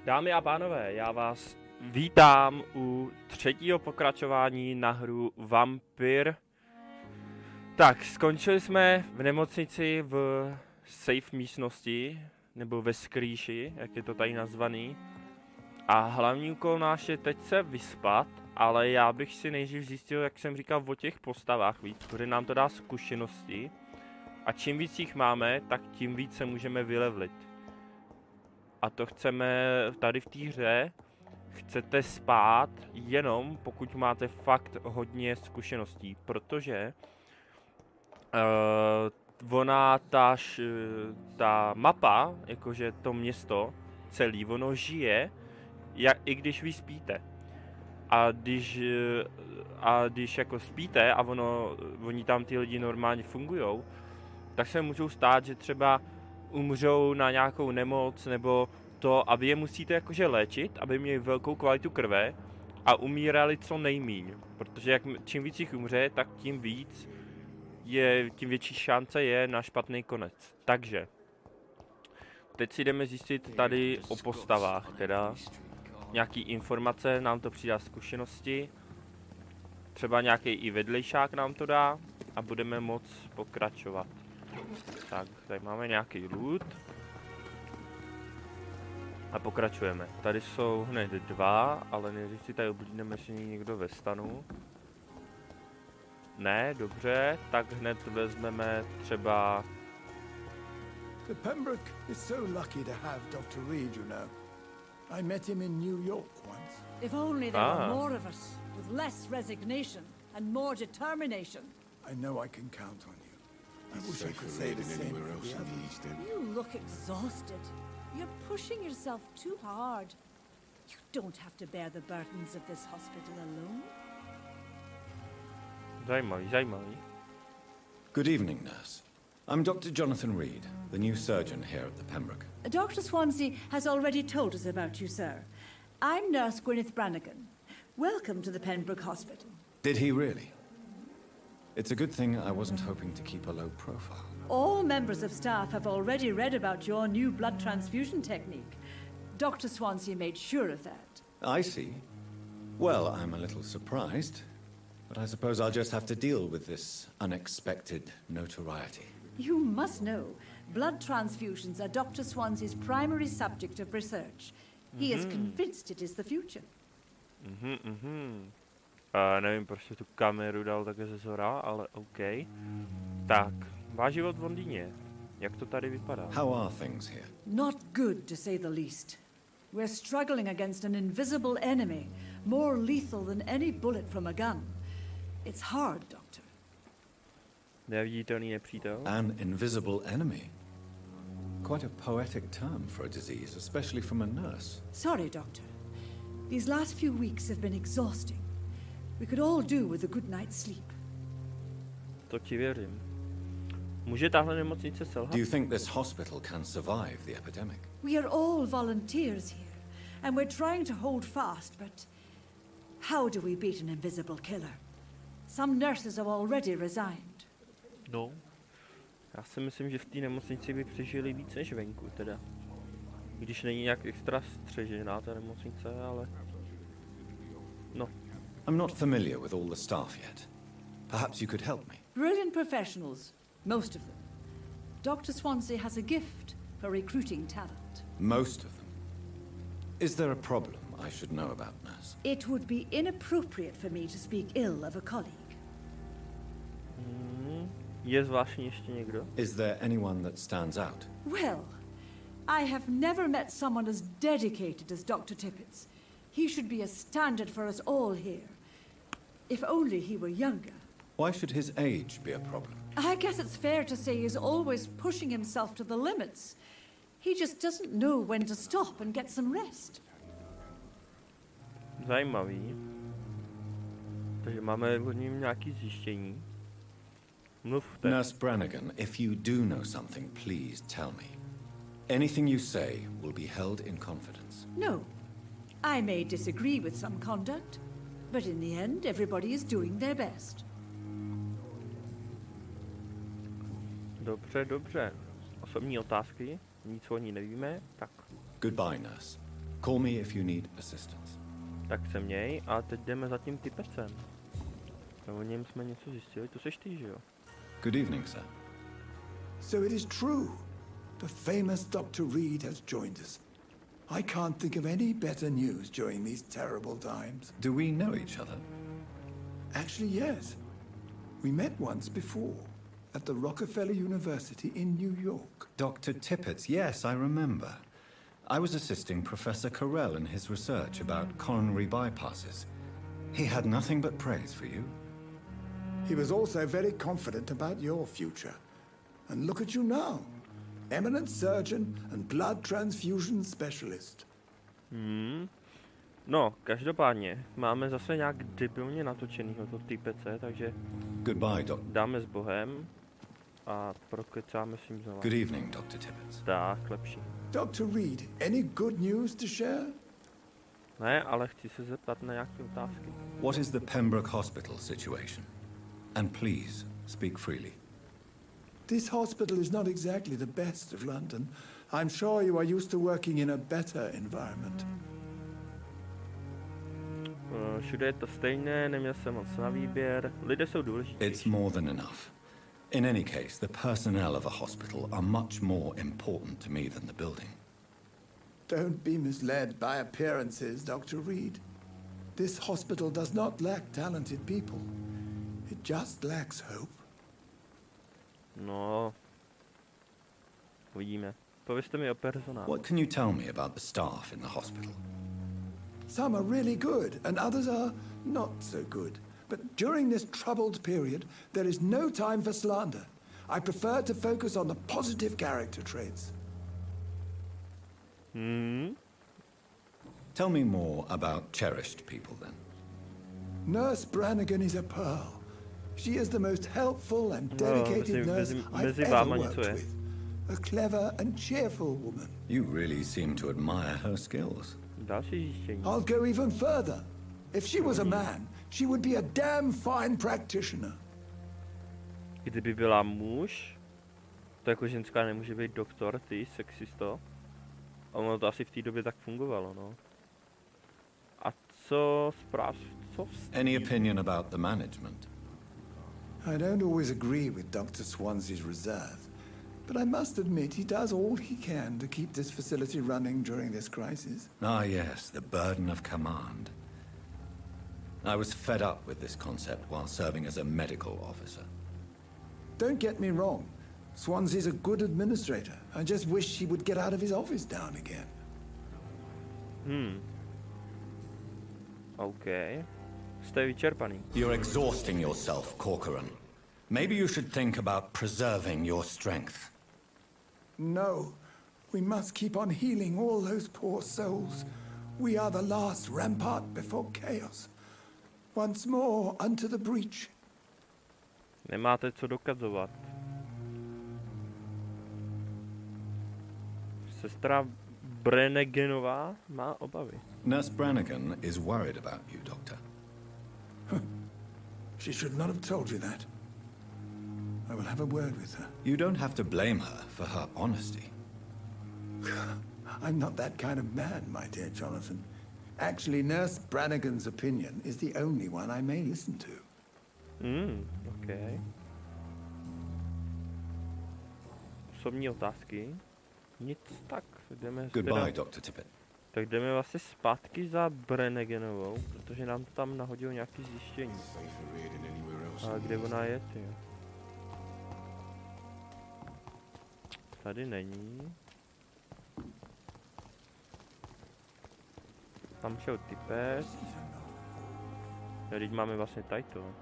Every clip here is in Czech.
Dámy a pánové, já vás vítám u třetího pokračování na hru Vampyr. Tak, skončili jsme v nemocnici v safe místnosti, nebo ve skrýši, jak je to tady nazvaný. A hlavní úkol náš je teď se vyspat, ale já bych si nejdřív zjistil, jak jsem říkal, o těch postavách víc, protože nám to dá zkušenosti. A čím víc jich máme, tak tím víc se můžeme vylevlit. A to chceme tady v té hře. Chcete spát jenom pokud máte fakt hodně zkušeností, protože ta mapa, jakože to město celý, ono žije, i když vy spíte. A když jako spíte a oni tam ty lidi normálně fungujou, tak se můžou stát, že třeba umřou na nějakou nemoc nebo to, a vy je musíte jakože léčit, aby měli velkou kvalitu krve a umírali co nejmíň, protože čím víc jich umře, tak tím větší šance je na špatný konec. Takže teď si jdeme zjistit tady o postavách, teda nějaký informace, nám to přidá zkušenosti, třeba nějaký i vedlejšák nám to dá a budeme moc pokračovat. Tak, tady máme nějaký loot. A pokračujeme. Tady jsou hned dva, ale nejdřív si tady oblídneme, jestli není někdo ve stanu. Ne, dobře, tak hned vezmeme třeba... The Pembroke is so lucky to have Dr. Reed, you know. I met him in New York once. If only there were more of us, with less resignation and more determination. I know I can count on you. I wish I could say the same for the others. You look exhausted. You're pushing yourself too hard. You don't have to bear the burdens of this hospital alone. Zajímavý. Good evening, nurse. I'm Dr. Jonathan Reed, the new surgeon here at the Pembroke. Dr. Swansea has already told us about you, sir. I'm Nurse Gwyneth Brannigan. Welcome to the Pembroke Hospital. Did he really? It's a good thing I wasn't hoping to keep a low profile. All members of staff have already read about your new blood transfusion technique. Dr. Swansea made sure of that. I see. Well, I'm a little surprised, but I suppose I'll just have to deal with this unexpected notoriety. You must know, blood transfusions are Dr. Swansea's primary subject of research. He is convinced it is the future. Nevím, proč tu kameru dal také ze zhora, ale OK. Tak, váš život v Londýně. Jak to tady vypadá? How are things here? Not good, to say the least. We're struggling against an invisible enemy, more lethal than any bullet from a gun. It's hard, Doctor. Neviditelný nepřítel? An invisible enemy. Quite a poetic term for a disease, especially from a nurse. Sorry, Doctor. These last few weeks have been exhausting. We could all do with a good night's sleep. To ti věřím. Může tahle nemocnice selhat? Do you think this hospital can survive the epidemic? We are all volunteers here, and we're trying to hold fast, but how do we beat an invisible killer? Some nurses have already resigned. No. Já si myslím, že v té nemocnici by přežili víc než venku, teda. Když není nějak extra střežená ta nemocnice, ale... No. I'm not familiar with all the staff yet. Perhaps you could help me. Brilliant professionals, most of them. Dr. Swansea has a gift for recruiting talent. Most of them. Is there a problem I should know about, nurse? It would be inappropriate for me to speak ill of a colleague. Je zvláštní ještě někdo? Is there anyone that stands out? Well, I have never met someone as dedicated as Dr. Tippett. He should be a standard for us all here. If only he were younger. Why should his age be a problem? I guess it's fair to say he's always pushing himself to the limits. He just doesn't know when to stop and get some rest. Zajímavý. Takže máme od něm nějaký zjištění. Mluvte. Nurse Brannigan, if you do know something, please tell me. Anything you say will be held in confidence. No. I may disagree with some conduct, but in the end, everybody is doing their best. Dobře. Osobní otázky, nic o ní nevíme, tak. Goodbye, nurse. Call me if you need assistance. Tak se měj a teď jdeme za tím typecem. O něm jsme něco zjistili, to seš ty, že jo? Good evening, sir. So it is true. The famous Dr. Reed has joined us. I can't think of any better news during these terrible times. Do we know each other? Actually, yes. We met once before at the Rockefeller University in New York. Dr. Tippett, yes, I remember. I was assisting Professor Carell in his research about coronary bypasses. He had nothing but praise for you. He was also very confident about your future. And look at you now. Eminent surgeon and blood transfusion specialist. No, každopádně, máme zase nějak debilně natočenýho to typece, takže Goodbye, Doc. dáme s Bohem a prokecáme s ním znova. Good evening, Dr. Tippett. Tak, lepší. Dr. Reed, any good news to share? Ne, ale chci se zeptat na nějaké otázky. What is the Pembroke Hospital situation? And please, speak freely. This hospital is not exactly the best of London. I'm sure you are used to working in a better environment. Všude je to stejné, neměl jsem moc na výběr, lidé jsou důležitější. It's more than enough. In any case, the personnel of a hospital are much more important to me than the building. Don't be misled by appearances, Dr. Reed. This hospital does not lack talented people. It just lacks hope. No, uvidíme. Povězte mi o personálu. What can you tell me about the staff in the hospital? Some are really good, and others are not so good. But during this troubled period, there is no time for slander. I prefer to focus on the positive character traits. Tell me more about cherished people, then. Nurse Brannigan is a pearl. She is the most helpful and dedicated nurse I've ever worked with. A clever and cheerful woman. You really seem to admire her skills. Další zjištění. I'll go even further. If she was a man, she would be a damn fine practitioner. Kdyby byla muž, to jako ženská nemůže být doktor, ty, sexisto. A ono to asi v té době tak fungovalo, no. A co Any opinion about the management? I don't always agree with Dr. Swansea's reserve, but I must admit he does all he can to keep this facility running during this crisis. Ah, yes, the burden of command. I was fed up with this concept while serving as a medical officer. Don't get me wrong. Swansea's a good administrator. I just wish he would get out of his office down again. OK. Jste vyčerpaný. You're exhausting yourself, Corcoran. Maybe you should think about preserving your strength. No. We must keep on healing all those poor souls. We are the last rampart before chaos. Once more unto the breach. Nemáte co dokazovat. Sestra Branniganová má obavy. Nurse Brannigan is worried about you, Doctor. She should not have told you that. I will have a word with her. You don't have to blame her for her honesty. I'm not that kind of man, my dear Jonathan. Actually, Nurse Brannigan's opinion is the only one I may listen to. OK. Osobní otázky? Nic, tak jdeme Goodbye, Dr. Tippett. Tak jdeme vlastně zpátky za Branniganovou, protože nám to tam nahodilo nějaký zjištění. A kde ona je, ty? Tady není. Tam šel typec. Teď máme vlastně tajto.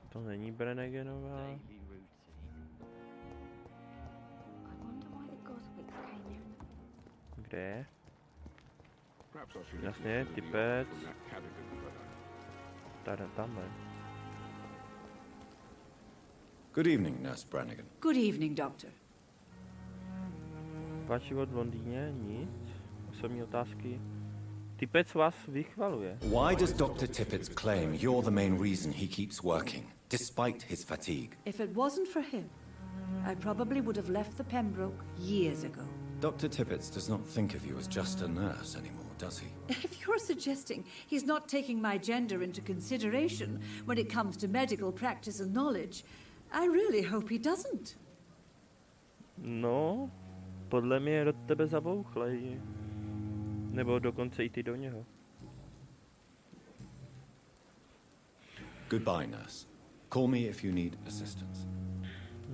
To není Branniganová. Kde je? Jasně, typec. Tady, tamhle. Good evening, Nurse Brannigan. Good evening, Doctor. Váš život v Londýně? Nic. Osobní otázky. Typec vás vychvaluje. Why does Dr. Tippett claim you're the main reason he keeps working, despite his fatigue? If it wasn't for him, I probably would have left the Pembroke years ago. Dr. Tippets does not think of you as just a nurse anymore, does he? If you're suggesting he's not taking my gender into consideration when it comes to medical practice and knowledge, I really hope he doesn't. No, podle mě je do tebe zabouchlej. Nebo dokonce i ty do něho. Goodbye, nurse. Call me if you need assistance.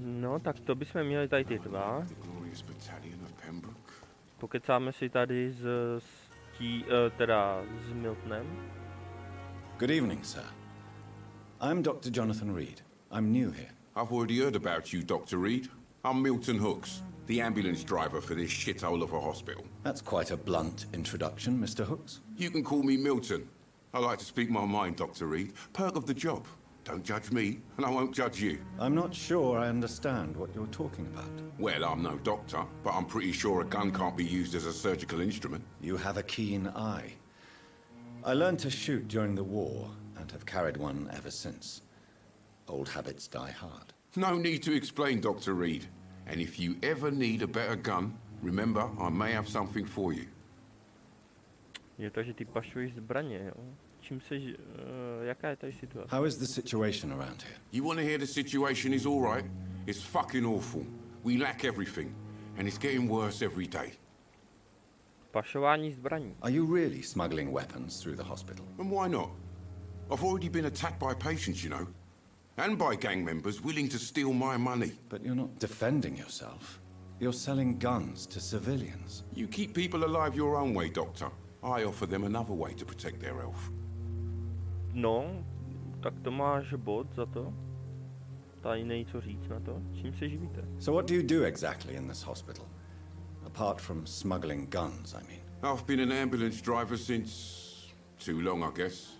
No, tak to bychom měli tady ty dva. The glorious battalion of Pembroke. Pokecáme si tady s Miltonem. Good evening, sir. I'm Dr. Jonathan Reed. I'm new here. I've already heard about you, Dr. Reed. I'm Milton Hooks, the ambulance driver for this shithole of a hospital. That's quite a blunt introduction, Mr. Hooks. You can call me Milton. I like to speak my mind, Dr. Reed. Perk of the job. Don't judge me, and I won't judge you. I'm not sure I understand what you're talking about. Well, I'm no doctor, but I'm pretty sure a gun can't be used as a surgical instrument. You have a keen eye. I learned to shoot during the war, and have carried one ever since. Old habits die hard. No need to explain, Dr. Reed. And if you ever need a better gun, remember, I may have something for you. Je to, že ty pašuješ zbraně, jo? Čím seš, jaká je tady situace? How is the situation around here? You want to hear the situation is all right? It's fucking awful. We lack everything, and it's getting worse every day. Pašování zbraní. Are you really smuggling weapons through the hospital? And why not? I've already been attacked by patients, you know. And by gang members willing to steal my money. But you're not defending yourself. You're selling guns to civilians. You keep people alive your own way, Doctor. I offer them another way to protect their health. No, tak to máš bod za to. Tady není co říct na to. Čím se živíte? So what do you do exactly in this hospital? Apart from smuggling guns, I mean. I've been an ambulance driver since... too long, I guess.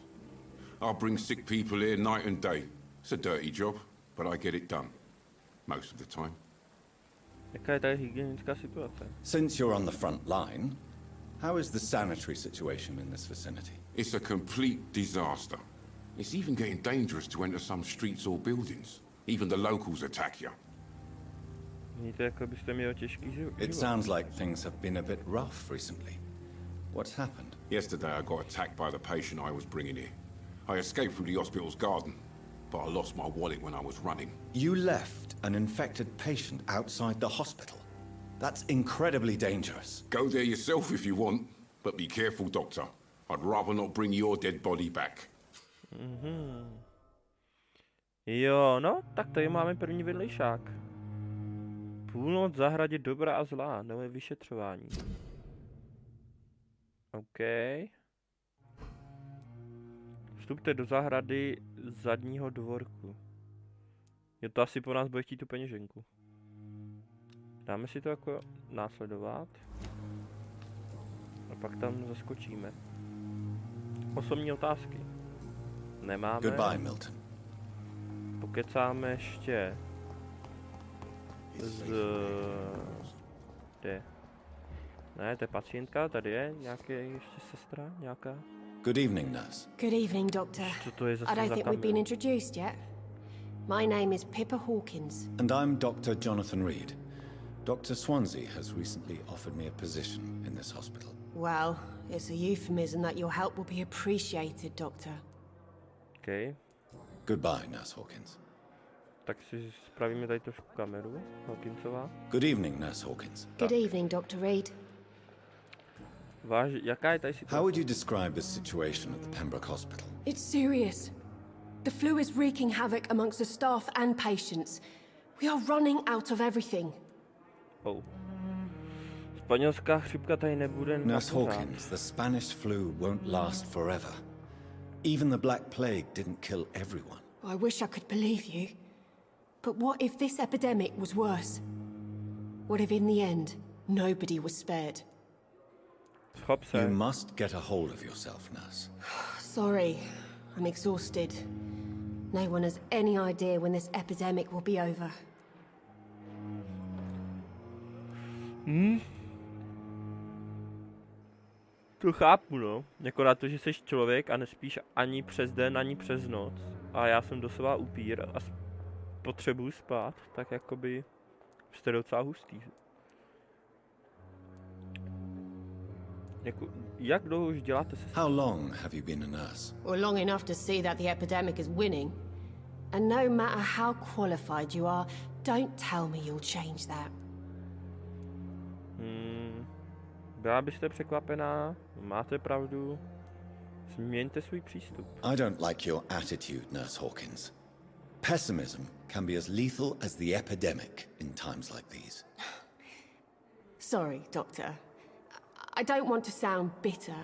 I bring sick people here night and day. It's a dirty job, but I get it done. Most of the time. Jaká je tady hygienická situace? Since you're on the front line, how is the sanitary situation in this vicinity? It's a complete disaster. It's even getting dangerous to enter some streets or buildings. Even the locals attack you. Vidíte, jako byste měli těžký život. It sounds like things have been a bit rough recently. What's happened? Yesterday I got attacked by the patient I was bringing here. I escaped through the hospital's garden, but I lost my wallet when I was running. You left an infected patient outside the hospital? That's incredibly dangerous. Go there yourself if you want, but be careful, Doctor. I'd rather not bring your dead body back. Jo, no, tak tady máme první vedlejšák. Půlnoc v zahradě dobra a zlá, nové vyšetřování. OK. Vstupte do zahrady zadního dvorku. Jo, to asi po nás bude chtít tu peněženku. Dáme si to jako následovat. A pak tam zaskočíme. Osobní otázky. Nemáme. Goodbye, Milton. Pokecáme ještě Kde? Ne, to je pacientka, tady je nějaká ještě sestra, nějaká. Good evening, nurse. Good evening, Doctor. Co to je zase I don't za think we've been kamil? introduced yet. My name is Pippa Hawkins. And I'm Dr. Jonathan Reed. Dr. Swansea has recently offered me a position in this hospital. Well, it's a euphemism that your help will be appreciated, Doctor. OK, Goodbye, Nurse Hawkins. tak si spravíme tady trošku kameru, Hawkinsová. Good evening, Nurse Hawkins. Good evening, Dr. Reed. Jaká je tady How situace? would you describe the situation at the Pembroke Hospital? It's serious. The flu is wreaking havoc amongst the staff and patients. We are running out of everything. Oh. Španělská chřipka tady nebude na Nurse pořád. Hawkins, the Spanish flu won't last forever. Even the Black Plague didn't kill everyone. I wish I could believe you. But what if this epidemic was worse? What if in the end, nobody was spared? Schop se. You must get a hold of yourself, Nurse. Sorry, I'm exhausted. No one has any idea when this epidemic will be over. To chápu, no. Jako na to, že jsi člověk a nespíš ani přes den, ani přes noc. A já jsem doslova upír a potřebuji spát, tak jakoby jste docela hustý. Jako, jak dlouho už děláte se... How long have you been a nurse? Well, long enough to see that the epidemic is winning. And no matter how qualified you are, don't tell me you'll change that. Byla byste překvapená? Máte pravdu? Změňte svůj přístup. I don't like your attitude, Nurse Hawkins. Pessimism can be as lethal as the epidemic in times like these. Sorry, Doctor. I don't want to sound bitter,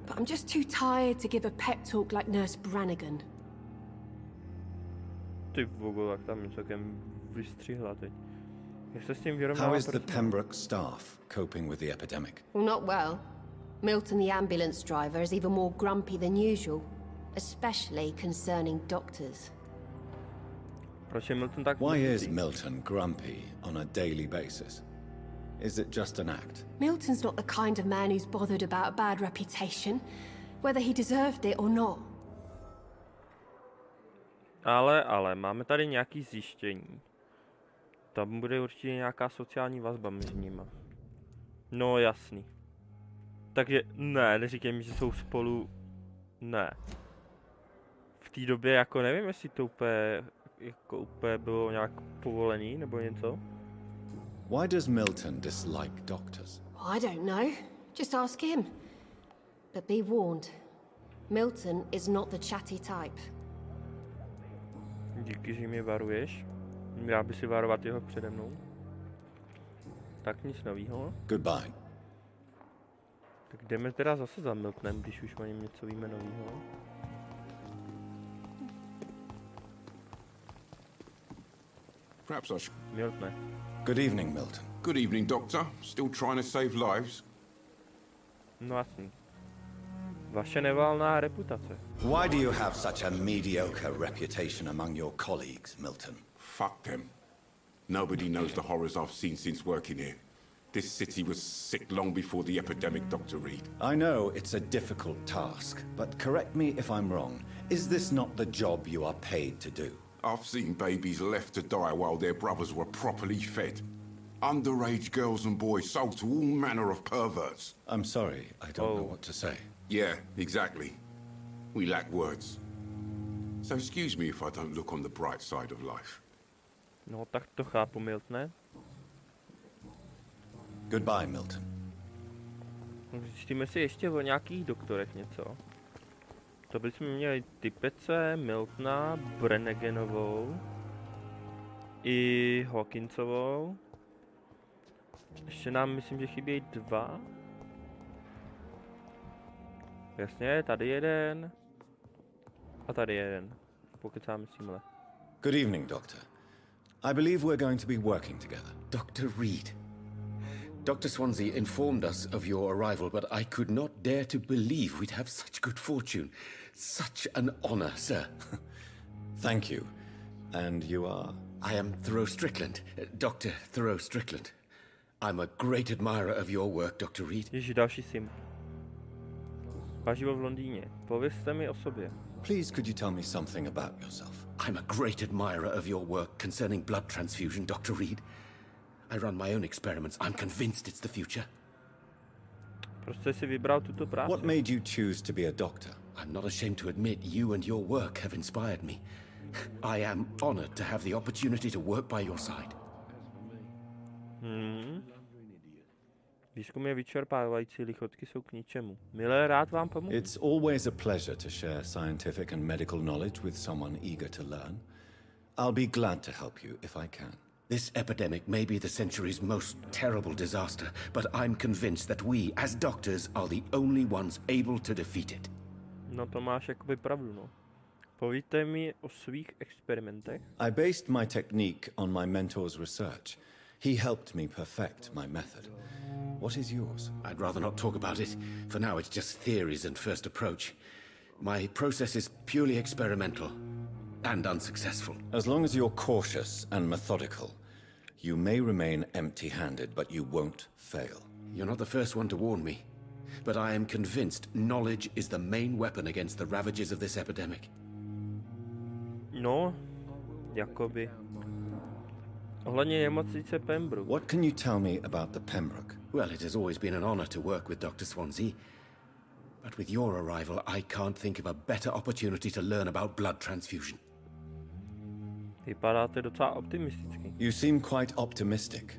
but I'm just too tired to give a pep talk like Nurse Brannigan. Ty vogo, jak tam celkem vystřihla teď. Jak se s tím vyrovnala? How is the Pembroke staff coping with the epidemic? Well, not well. Milton, the ambulance driver, is even more grumpy than usual, especially concerning doctors. Proč je Milton tak Why is mluvitý? Milton grumpy on a daily basis? Is it just an act? Milton's not the kind of man who's bothered about a bad reputation, whether he deserved it or not. Ale, máme tady nějaký zjištění. Tam bude určitě nějaká sociální vazba mezi nimi. No jasný. Takže ne, neříkej mi, že jsou spolu. Ne. V té době jako nevím, jestli to úplně bylo nějak povolený nebo něco. Why does Milton dislike doctors? I don't know. Just ask him. But be warned. Milton is not the chatty type. Díky, že mě varuješ. Měla by si varovat jeho přede mnou. Tak nic novýho. Goodbye. Tak jdeme teda zase za Miltonem, když už o něm něco víme novýho. Perhaps I should... Miltone. Good evening, Milton. Good evening, Doctor. Still trying to save lives? No jasný. Vaše nevalná reputace. Why do you have such a mediocre reputation among your colleagues, Milton? Fuck them. Nobody knows the horrors I've seen since working here. This city was sick long before the epidemic, Dr. Reed. I know it's a difficult task, but correct me if I'm wrong. Is this not the job you are paid to do? I've seen babies left to die while their brothers were properly fed. Underage girls and boys sold to all manner of perverts. I'm sorry, I don't know what to say. Yeah, exactly. We lack words. So excuse me if I don't look on the bright side of life. No tak to chápu, Miltone. Goodbye, Milton. Zjistíme si ještě o nějakých doktorech něco. To bychom měli Tipece, Miltona, Branniganovou i Hawkinsovou. Ještě nám myslím, že chybějí dva. Jasně, tady jeden. A tady jeden. Pokecáme s tímhle. Good evening, Doctor. I believe we're going to be working together. Dr. Reed. Dr. Swansea informed us of your arrival, but I could not dare to believe we'd have such good fortune. Such an honor, sir. Thank you. And you are? I am Thoreau Strickland, Dr. Thoreau Strickland. I'm a great admirer of your work, Dr. Reed. Ježiš, další sim. Váš život v Londýně. Povězte mi o sobě. Please, could you tell me something about yourself? I'm a great admirer of your work concerning blood transfusion, Dr. Reed. I run my own experiments. I'm convinced it's the future. Proč jste si vybral tuto práci? What made you choose to be a doctor? I'm not ashamed to admit you and your work have inspired me. I am honored to have the opportunity to work by your side. Výzkum je vyčerpávající, lichotky jsou k ničemu. Milé, rád vám pomůžu. It's always a pleasure to share scientific and medical knowledge with someone eager to learn. I'll be glad to help you if I can. This epidemic may be the century's most terrible disaster, but I'm convinced that we, as doctors, are the only ones able to defeat it. No to máš jakoby pravdu, no. Povíte mi o svých experimentech. I based my technique on my mentor's research. He helped me perfect my method. What is yours? I'd rather not talk about it. For now, it's just theories and first approach. My process is purely experimental and unsuccessful. As long as you're cautious and methodical, you may remain empty-handed, but you won't fail. You're not the first one to warn me, but I am convinced knowledge is the main weapon against the ravages of this epidemic. No, jakoby. Ohledně nemocnice Pembroke. What can you tell me about the Pembroke? Well, it has always been an honor to work with Dr. Swansea. But with your arrival, I can't think of a better opportunity to learn about blood transfusion. Vypadáte docela optimisticky. You seem quite optimistic.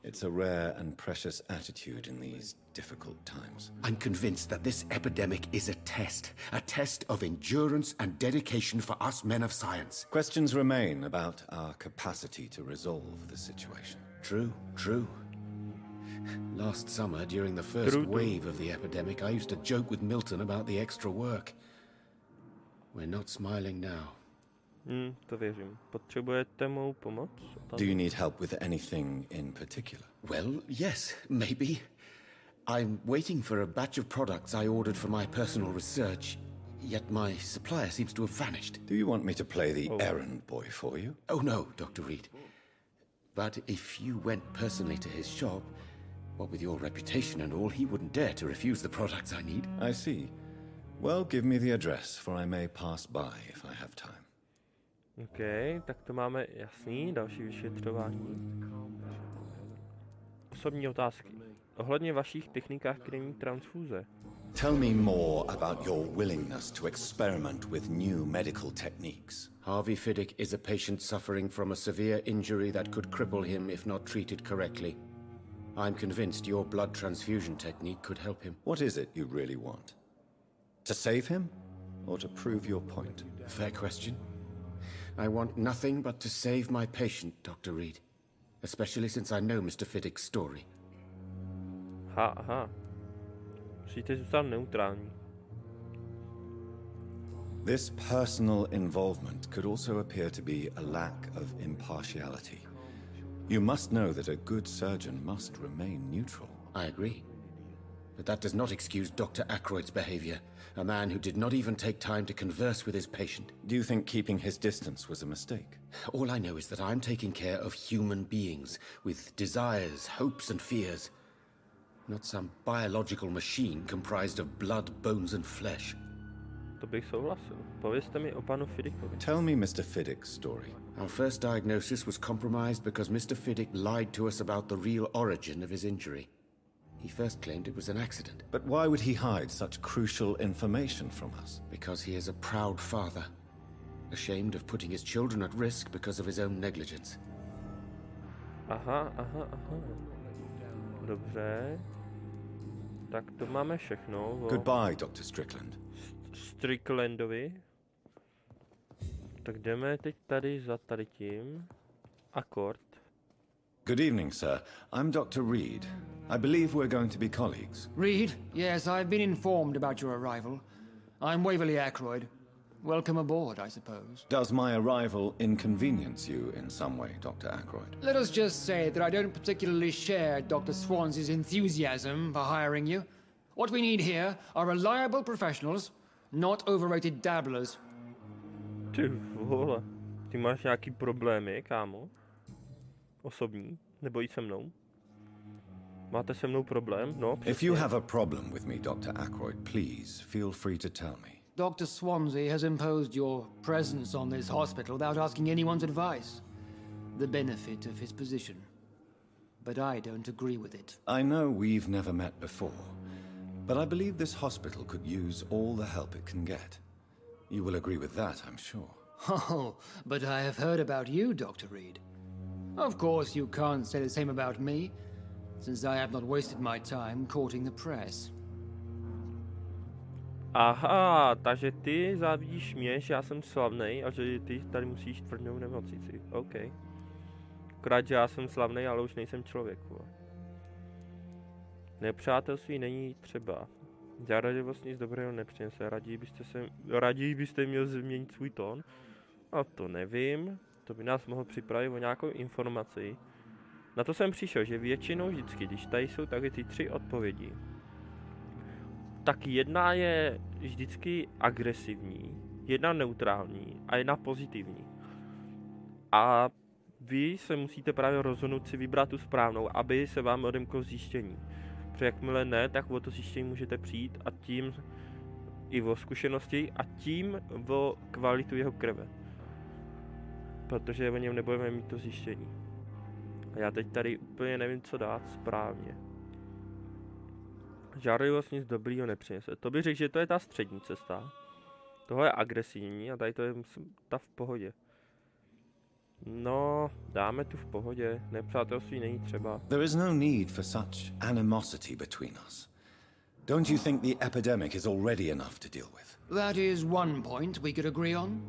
It's a rare and precious attitude in these difficult times. I'm convinced that this epidemic is a test of endurance and dedication for us men of science. Questions remain about our capacity to resolve the situation. True. Last summer, during the first wave of the epidemic, I used to joke with Milton about the extra work. We're not smiling now. To věřím. Potřebujete mou pomoc? Do you need help with anything in particular? Well, yes, maybe. I'm waiting for a batch of products I ordered for my personal research, yet my supplier seems to have vanished. Do you want me to play the errand boy for you? Oh no, Dr. Reed. But if you went personally to his shop, what with your reputation and all, he wouldn't dare to refuse the products I need. I see. Well, give me the address, for I may pass by if I have time. OK, tak to máme jasný, další vyšetřování. Osobní otázky. Ohledně vašich technikách krevní transfúze. Tell me more about your willingness to experiment with new medical techniques. Harvey Fiddick is a patient suffering from a severe injury that could cripple him if not treated correctly. I'm convinced your blood transfusion technique could help him. What is it you really want? To save him, or to prove your point? Fair question. I want nothing but to save my patient, Dr. Reed. Especially since I know Mr. Fiddick's story. Aha. Musíte zůstat neutrální. This personal involvement could also appear to be a lack of impartiality. You must know that a good surgeon must remain neutral. I agree. But that does not excuse Dr. Ackroyd's behavior, a man who did not even take time to converse with his patient. Do you think keeping his distance was a mistake? All I know is that I'm taking care of human beings with desires, hopes and fears. Not some biological machine comprised of blood, bones and flesh. To bych souhlasil. Povězte mi o panu Fiddickovi. Tell me Mr. Fiddick's story. Our first diagnosis was compromised because Mr. Fiddick lied to us about the real origin of his injury. He first claimed it was an accident. But why would he hide such crucial information from us? Because he is a proud father, ashamed of putting his children at risk because of his own negligence. Aha. Dobře. Tak to máme všechno. Goodbye, Dr. Strickland. Stricklandovi. Tak jdeme teď tady za tady tím. Akord. Good evening, sir. I'm Dr. Reed. I believe we're going to be colleagues. Reed? Yes, I've been informed about your arrival. I'm Waverly Ackroyd. Welcome aboard, I suppose. Does my arrival inconvenience you in some way, Dr. Ackroyd? Let us just say that I don't particularly share Dr. Swansea's enthusiasm for hiring you. What we need here are reliable professionals, not overrated dabblers. Ty vole. Ty máš nějaký problémy, kámo? Osobní? Nebo i se mnou? Máte se mnou problém? No, přesně. If you have a problem with me, Dr. Ackroyd, please feel free to tell me. Dr. Swansea has imposed your presence on this hospital without asking anyone's advice. The benefit of his position. But I don't agree with it. I know we've never met before, but I believe this hospital could use all the help it can get. You will agree with that, I'm sure. Oh, but I have heard about you, Dr. Reed. Of course, you can't say the same about me, since I have not wasted my time courting the press. Aha, takže ty závidíš mě, že já jsem slavnej a že ty tady musíš tvrdnout nemocnici. OK. Akorát, že já jsem slavnej, ale už nejsem člověk. Nepřátelství není třeba. Žádlivost nic dobrého nepřinese. Raději byste měl změnit svůj tón. A to nevím. To by nás mohlo připravit o nějakou informaci. Na to jsem přišel, že většinou vždycky, když tady jsou taky ty 3 odpovědi, tak jedna je vždycky agresivní, jedna neutrální a jedna pozitivní. A vy se musíte právě rozhodnout si vybrat tu správnou, aby se vám odemklo zjištění. Protože jakmile ne, tak o to zjištění můžete přijít a tím i o zkušenosti a tím o kvalitu jeho krve. Protože o něm nebudeme mít to zjištění. A já teď tady úplně nevím, co dát správně. Žárlivost nic dobrýho nepřinese. To bych řekl, že to je ta střední cesta. Tohle je agresivní a tady to je ta v pohodě. No, dáme tu v pohodě. Nepřátelství není třeba. There is no need for such animosity between us. Don't you think the epidemic is already enough to deal with? That is one point we could agree on.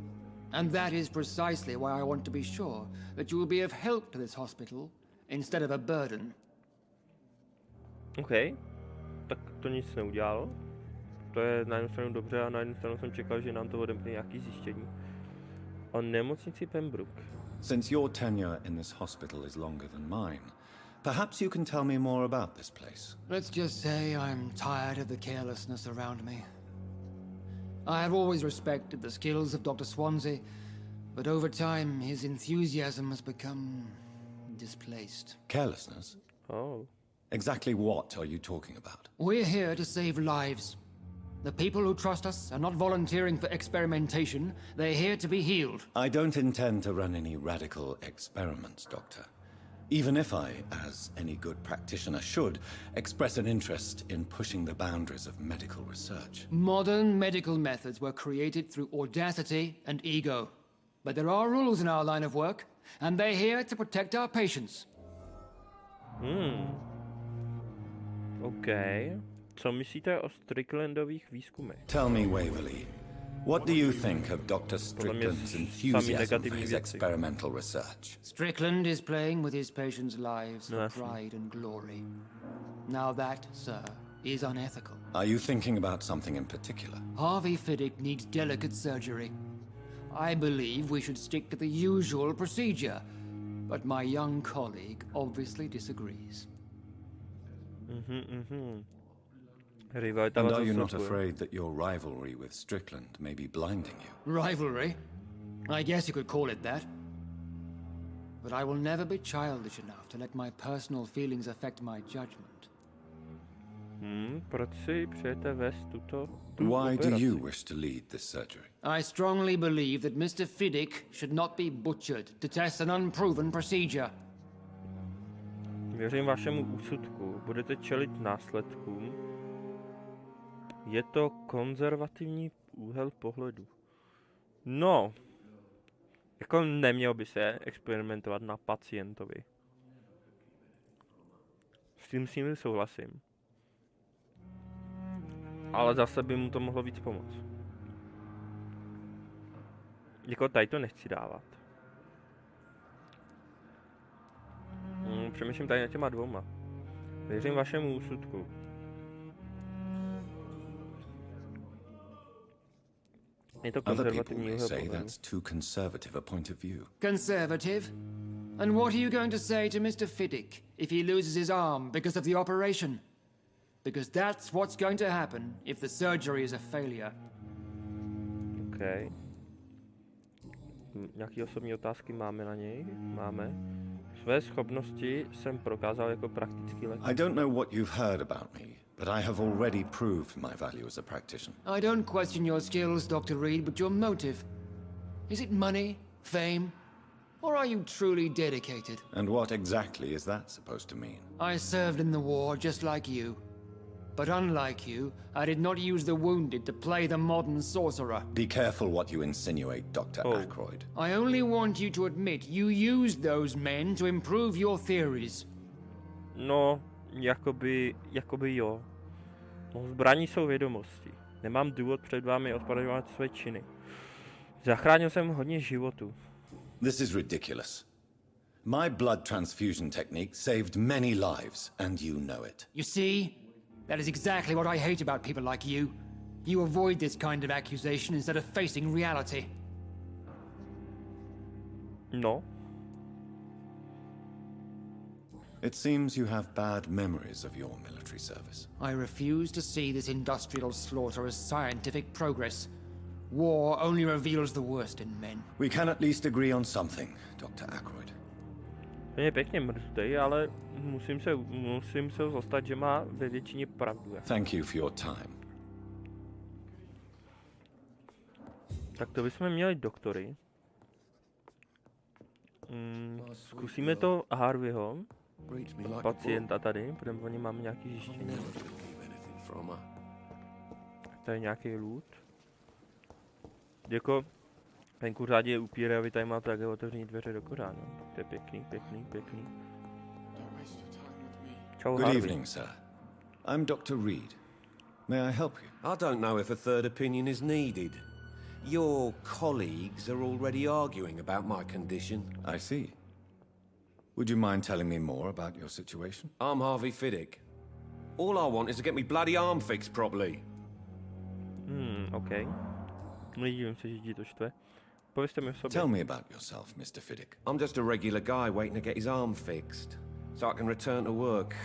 And that is precisely why I want to be sure that you will be of help to this hospital instead of a burden. OK. Tak to nic neudělalo. To je na jednu stranu dobře a na jednu stranu jsem čekal, že nám to odemkne nějaký zjištění. O nemocnici Pembroke. Since your tenure in this hospital is longer than mine, perhaps you can tell me more about this place. Let's just say I'm tired of the carelessness around me. I have always respected the skills of Dr. Swansea, but over time his enthusiasm has become displaced. Carelessness? Oh. Exactly what are you talking about? We're here to save lives. The people who trust us are not volunteering for experimentation. They're here to be healed. I don't intend to run any radical experiments, Doctor. Even if I, as any good practitioner should, express an interest in pushing the boundaries of medical research. Modern medical methods were created through audacity and ego. But there are rules in our line of work, and they're here to protect our patients. OK. Co myslíte o Stricklandových výzkumech? Tell me, Waverley, what do you think of Dr. Strickland's enthusiasm for his experimental research? Strickland is playing with his patients' lives for pride and glory. Now that, sir, is unethical. Are you thinking about something in particular? Harvey Fiddick needs delicate surgery. I believe we should stick to the usual procedure, but my young colleague obviously disagrees. And are you not afraid that your rivalry with Strickland may be blinding you? Rivalry? I guess you could call it that. But I will never be childish enough to let my personal feelings affect my judgment. Proč si přejete vést tuto Why do operaci? you wish to lead this surgery? I strongly believe that Mr. Fiddick should not be butchered to test an unproven procedure. Věřím vašemu úsudku. Budete čelit následkům. Je to konzervativní úhel pohledu. No. Jako nemělo by se experimentovat na pacientovi. S tím souhlasím. Ale zase by mu to mohlo víc pomoct. Jako tady to nechci dávat. Přemýšlím tady na těma dvouma. Věřím vašemu úsudku. Je to Other people konzervativní may úhel say pohledu. that's too conservative a point of view. Conservative? And what are you going to say to Mr. Fiddick if he loses his arm because of the operation? Because that's what's going to happen if the surgery is a failure. OK. Nějaké osobní otázky máme na něj? Máme. Své schopnosti jsem prokázal jako praktický lékař. I don't know what you've heard about me, but I have already proved my value as a practitioner. I don't question your skills, Dr. Reed, but your motive. Is it money, fame, or are you truly dedicated? And what exactly is that supposed to mean? I served in the war just like you. But unlike you, I did not use the wounded to play the modern sorcerer. Be careful what you insinuate, Dr. Ackroyd. I only want you to admit you used those men to improve your theories. No, jakoby jo. No, zbraní jsou vědomosti. Nemám důvod před vámi odpadovat své činy. Zachránil jsem hodně životů. This is ridiculous. My blood transfusion technique saved many lives, and you know it. You see? That is exactly what I hate about people like you. You avoid this kind of accusation instead of facing reality. No. It seems you have bad memories of your military service. I refuse to see this industrial slaughter as scientific progress. War only reveals the worst in men. We can at least agree on something, Dr. Ackroyd. Ten je pěkně mrzutej, ale musím se ho zastat, že má ve většině pravdu. Thank you for your time. Tak to bychom měli doktory. Zkusíme to Harveyho, pacienta tady, protože o něm máme nějaký zjištění. from her. Tady je nějaký loot. Jako, ten kuřáč je upír a vy tady máte také otevřený dveře do kuřánu. To je pěkný, pěkný, pěkný. Čau, Good Harvey. evening, sir. I'm Dr. Reed. May I help you? I don't know if a third opinion is needed. Your colleagues are already arguing about my condition. I see. Would you mind telling me more about your situation? I'm Harvey Fiddick. All I want is to get me bloody arm fixed properly. OK. Nedívím se, že ti to štve. Povězte mi o sobě. Tell me about yourself, Mr. Fiddick. I'm just a regular guy waiting to get his arm fixed, so I can return to work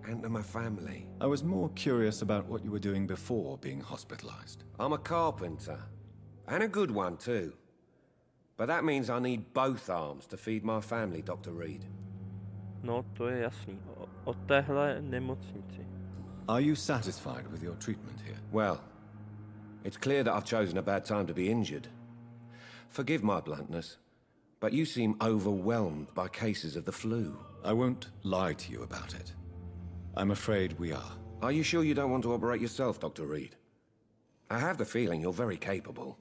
and to my family. I was more curious about what you were doing before being hospitalized. I'm a carpenter, and a good one too. But that means I need both arms to feed my family, Dr. Reed. No, to je jasný. O téhle nemocnici. Are you satisfied with your treatment here? Well, it's clear that I've chosen a bad time to be injured. Forgive my bluntness, but you seem overwhelmed by cases of the flu. I won't lie to you about it. I'm afraid we are. Are you sure you don't want to operate yourself, Dr. Reed? I have the feeling you're very capable.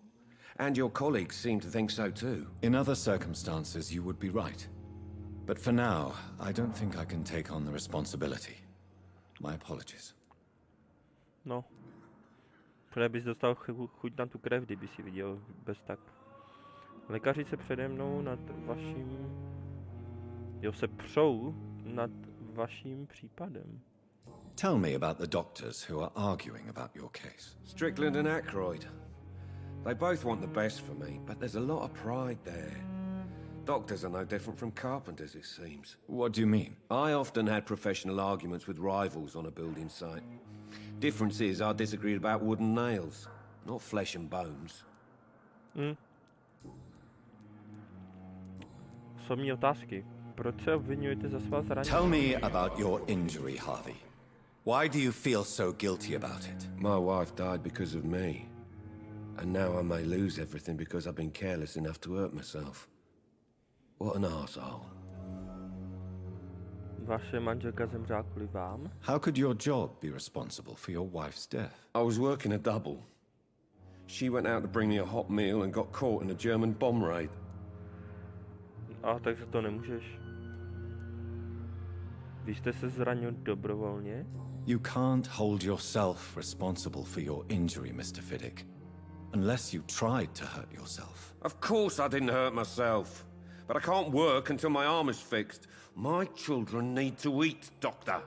And your colleagues seem to think so too. In other circumstances, you would be right. But for now, I don't think I can take on the responsibility. My apologies. No. Protože bys dostal chuť na tu krev, kdyby si viděl bez tak. Lékaři se přede mnou nad vaším... Jo, se přou nad vaším případem. Tell me about the doctors who are arguing about your case. Strickland and Aykroyd. They both want the best for me, but there's a lot of pride there. Doctors are no different from carpenters, it seems. What do you mean? I often had professional arguments with rivals on a building site. Difference is I disagreed about wooden nails, not flesh and bones. Osobní otázky. Proč se obvinujete za svá zranění? Tell me about your injury, Harvey. Why do you feel so guilty about it? My wife died because of me. And now I may lose everything because I've been careless enough to hurt myself. What an arsehole. Vaše manželka zemřela kvůli vám? How could your job be responsible for your wife's death? I was working a double. She went out to bring me a hot meal and got caught in a German bomb raid. A tak za to nemůžeš. Vy jste se zranil dobrovolně? You can't hold yourself responsible for your injury, Mr. Fiddick. Unless you tried to hurt yourself. Of course I didn't hurt myself. But I can't work until my arm is fixed. My children need to eat, doctor.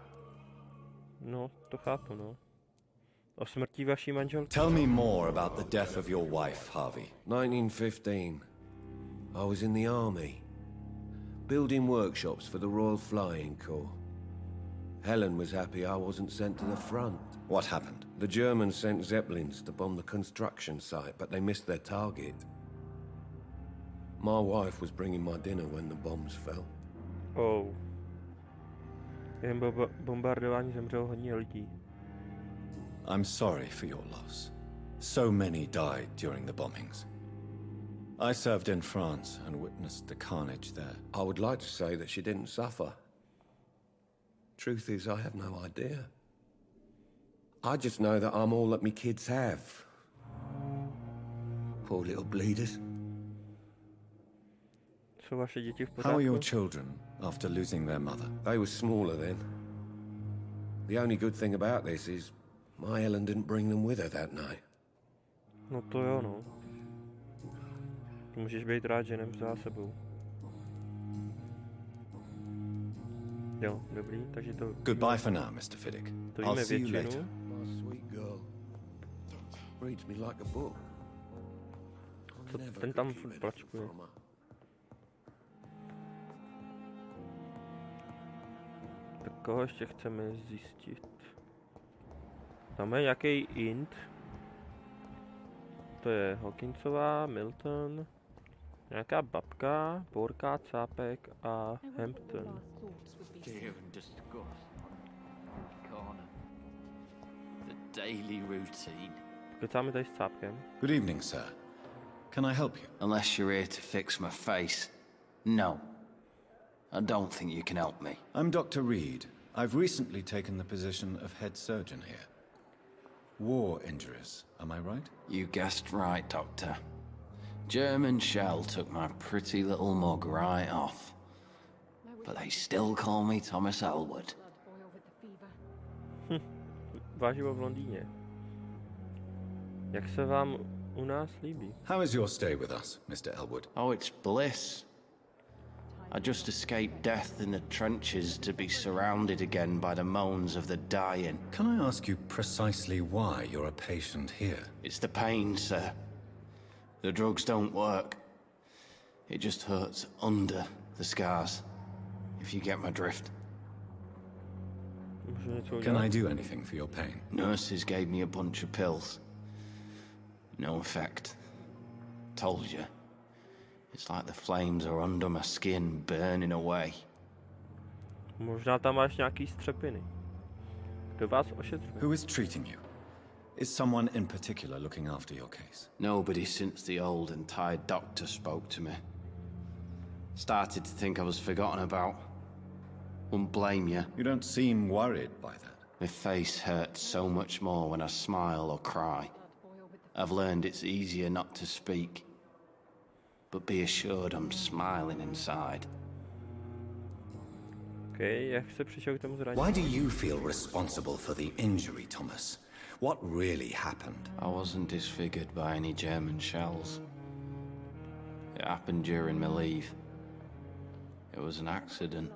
No, to chápu, no. O smrti vaší manželky? Tell me more about the death of your wife, Harvey. 1915. I was in the army. Building workshops for the Royal Flying Corps. Helen was happy I wasn't sent to the front. What happened? The Germans sent Zeppelins to bomb the construction site, but they missed their target. My wife was bringing my dinner when the bombs fell. Oh. Během bombardování zemřelo hodně lidí. I'm sorry for your loss. So many died during the bombings. I served in France and witnessed the carnage there. I would like to say that she didn't suffer. Truth is, I have no idea. I just know that I'm all that me kids have. Poor little bleeders. Jsou vaše děti v How are pořádku? your children after losing their mother? They were smaller then. The only good thing about this is my Helen didn't bring them with her that night. No to jo, no. Můžeš být rád, že nevzala sebou. Jo, dobrý, takže to... Goodbye for now, Mr. Fiddick. To I'll víme see you later. většinu. My sweet girl. Reads me like a book. Co ten tam furt plačkuje? Tak koho ještě chceme zjistit? Tam je nějaký int. To je Hawkinsová, Milton, nějaká babka, Borka, Cápek a Hampton. Fear and disgust. Corner. The daily routine. Kecáme tady s Cápkem. Good evening, sir. Can I help you? Unless you're here to fix my face. No. I don't think you can help me. I'm Dr. Reed. I've recently taken the position of head surgeon here. War injuries, am I right? You guessed right, Doctor. German shell took my pretty little mug right off. But they still call me Thomas Elwood. Váživo v Londýně. Jak se vám u nás líbí? How is your stay with us, Mr. Elwood? Oh, it's bliss. I just escaped death in the trenches to be surrounded again by the moans of the dying. Can I ask you precisely why you're a patient here? It's the pain, sir. The drugs don't work. It just hurts under the scars, if you get my drift. Can I do anything for your pain? Nurses gave me a bunch of pills. No effect. Told you. It's like the flames are under my skin, burning away. Možná tam máš nějaký střepiny. Kdo vás ošetřuje? Who is treating you? Is someone in particular looking after your case? Nobody since the old and tired doctor spoke to me. Started to think I was forgotten about. Wouldn't blame you. You don't seem worried by that. My face hurts so much more when I smile or cry. I've learned it's easier not to speak. But be assured I'm smiling inside. Okay, jak se přišel k tomu zranění? Why do you feel responsible for the injury, Thomas? What really happened? I wasn't disfigured by any German shells. It happened during my leave. It was an accident.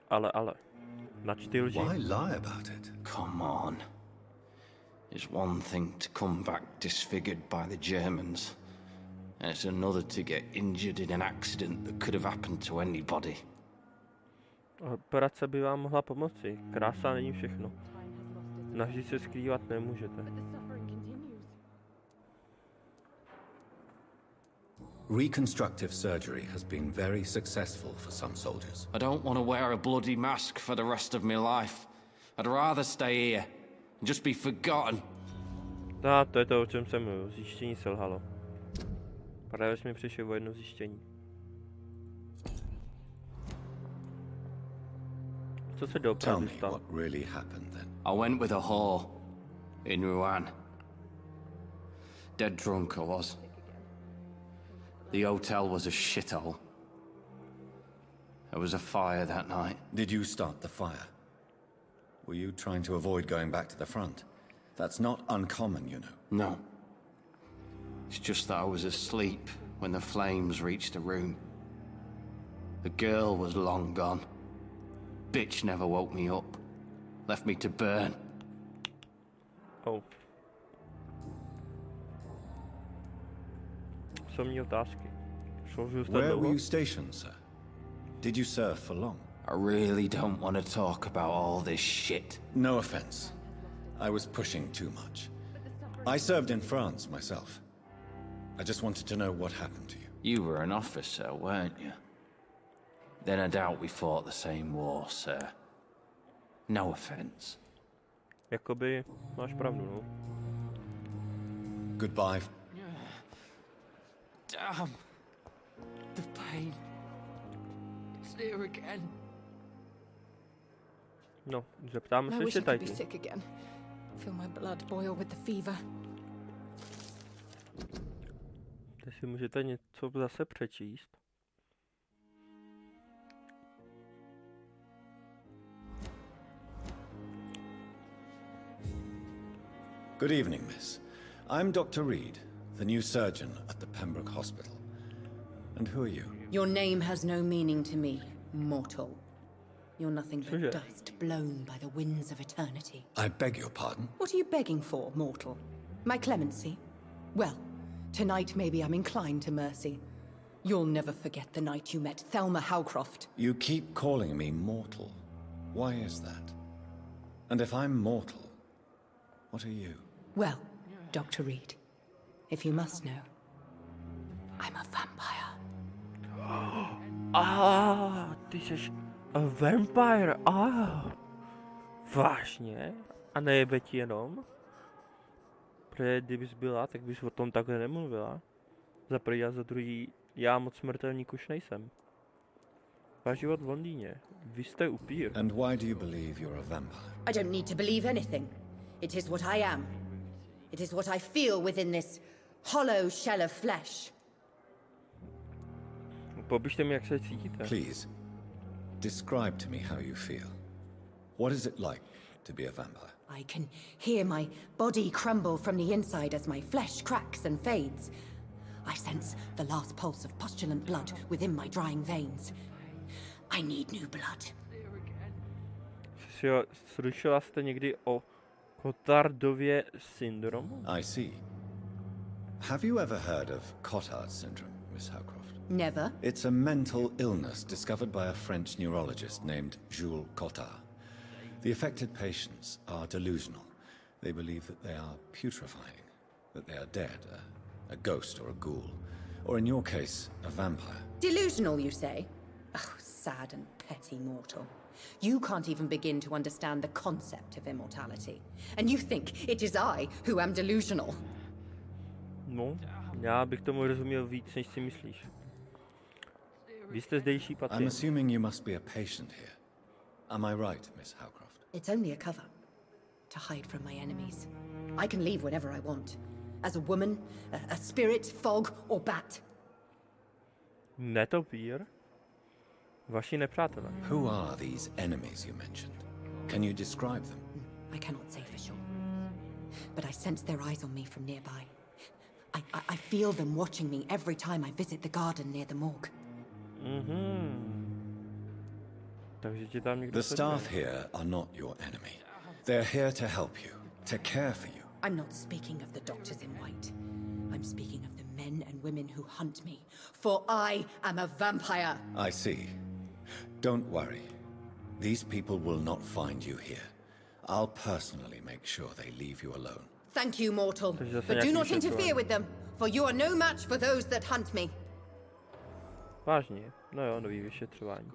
Ale. Načty lži. Why lie about it? Come on. It's one thing to come back disfigured by the Germans, and it's another to get injured in an accident that could have happened to anybody. Operace by vám mohla pomoci. Krása není všechno. Navždy se skrývat nemůžete. Reconstructive surgery has been very successful for some soldiers. I don't want to wear a bloody mask for the rest of my life. I'd rather stay here and just be forgotten. To je to, o čem jsem mluvil. Zjištění selhalo. Právě jsme přišli o jedno zjištění. Co se doopravdy stalo? What really happened then? I went with a whore in Rouen. Dead drunk I was. The hotel was a shithole. There was a fire that night. Did you start the fire? Were you trying to avoid going back to the front? That's not uncommon, you know. No. It's just that I was asleep when the flames reached the room. The girl was long gone. Bitch never woke me up. Left me to burn. Oh. Jsou mě otázky. Where were you stationed, sir? Did you serve for long? I really don't want to talk about all this shit. No offense. I was pushing too much. I served in France myself. I just wanted to know what happened to you. You were an officer, weren't you? Then I doubt we fought the same war, sir. No offense. Jakoby máš pravdu, no. Goodbye. Damn. The pain. It's here again. No, zeptáme se ještě tady. Sick again. Feel my blood boil with the fever. Teď si můžete něco zase přečíst. Good evening, miss. I'm Dr. Reed, the new surgeon at the Pembroke Hospital. And who are you? Your name has no meaning to me, mortal. You're nothing but dust blown by the winds of eternity. I beg your pardon? What are you begging for, mortal? My clemency? Well, tonight maybe I'm inclined to mercy. You'll never forget the night you met Thelma Howcroft. You keep calling me mortal. Why is that? And if I'm mortal, what are you? Well, Dr. Reed, if you must know, I'm a vampire. Ty jsi a vampire, vážně? A nejebe ti jenom? Protože kdybys byla, tak bys o tom takhle nemluvila. Za první a za druhý, já moc smrtelník už nejsem. Váš život v Londýně. Vy jste upír. And why do you believe you're a vampire? I don't need to believe anything. It is what I am. It is what I feel within this hollow shell of flesh. Popište mi, jak se cítíte. Please, describe to me how you feel. What is it like to be a vampire? I can hear my body crumble from the inside as my flesh cracks and fades. I sense the last pulse of postulant blood within my drying veins. I need new blood. Slyšela jste někdy o Cotardově syndromu? I see. Have you ever heard of Cotard syndrome, Miss Howcroft? Never. It's a mental illness discovered by a French neurologist named Jules Cotard. The affected patients are delusional. They believe that they are putrefying, that they are dead, a ghost or a ghoul, or in your case, a vampire. Delusional, you say? Oh, sad and petty mortal. You can't even begin to understand the concept of immortality. And you think it is I who am delusional. No, já bych tomu rozuměl víc, než si myslíš. Vy jste zdejší I'm pacient. assuming you must be a patient here. Am I right, Miss Howcroft? It's only a cover. To hide from my enemies. I can leave whenever I want. As a woman, a spirit, fog, or bat. Netopír? Vaši nepřátelé. Who are these enemies you mentioned? Can you describe them? I cannot say for sure. But I sense their eyes on me from nearby. I feel them watching me every time I visit the garden near the morgue. Takže tě tam někdo The sleduje. staff here are not your enemy. They're here to help you, to care for you. I'm not speaking of the doctors in white. I'm speaking of the men and women who hunt me. For I am a vampire. I see. Don't worry. These people will not find you here. I'll personally make sure they leave you alone. Thank you, mortal. Takže zase But do nějaký not interfere vyšetřování. with them, for you are no match for those that hunt me. Vážně? No jo, nový vyšetřování.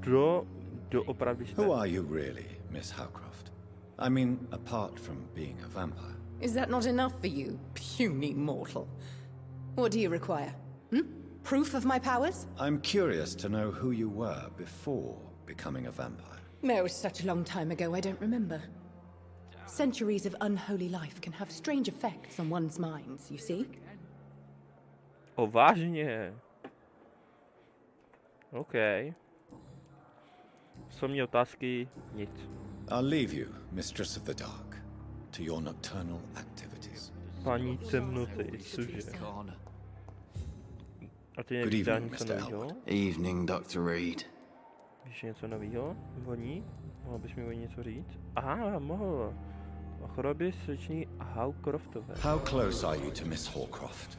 Kdo opravdu jste? Who are you really, Miss Howcroft? I mean, apart from being a vampire. Is that not enough for you, puny mortal? What do you require? Proof of my powers? I'm curious to know who you were before becoming a vampire. No, it was such a long time ago, I don't remember. Centuries of unholy life can have strange effects on one's minds, you see? O, vážně? OK. Jsou mě otázky? Nic. I'll leave you, Mistress of the Dark, to your nocturnal activities. Paní temnoty, cože? A ty Good nevíš evening, něco Mr. novýho? Elwood. Evening, Dr. Reed. Víš něco novýho? O ní? Mohl bys mi o ní něco říct? Aha, mohl. O chorobě srdční Howcroftové. How close are you to Miss Hawcroft?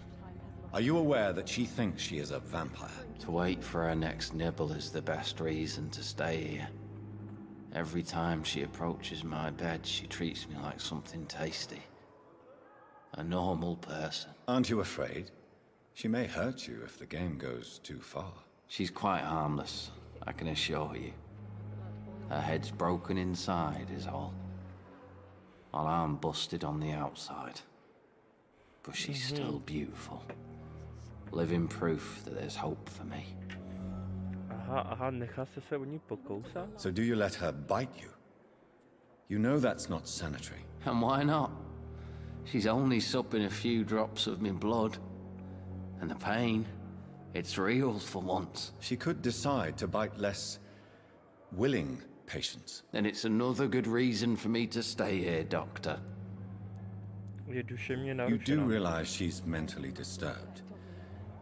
Are you aware that she thinks she is a vampire? To wait for her next nibble is the best reason to stay here. Every time she approaches my bed, she treats me like something tasty. A normal person. Aren't you afraid? She may hurt you if the game goes too far. She's quite harmless, I can assure you. Her head's broken inside is all. While I'm busted on the outside. But she's still beautiful. Living proof that there's hope for me. Aha, nechal jste se o ní pokousat? So do you let her bite you? You know that's not sanitary. And why not? She's only supping a few drops of me blood. And the pain, it's real for once. She could decide to bite less willing patients. Then it's another good reason for me to stay here, Doctor. Je duševně You do narušená. realize she's mentally disturbed.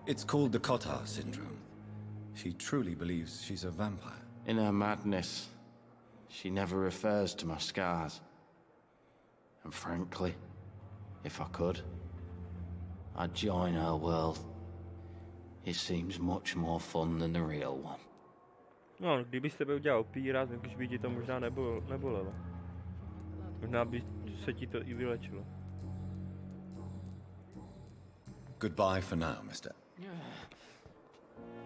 It's called the Cotard syndrome. She truly believes she's a vampire. In her madness, she never refers to my scars. And frankly, if I could, I'd join her world. It seems much more fun than the real one. No, kdyby s tebe udělal upíra, tak už by ti to možná nebolelo. Možná by se ti to i vylečilo. Goodbye for now, Mr.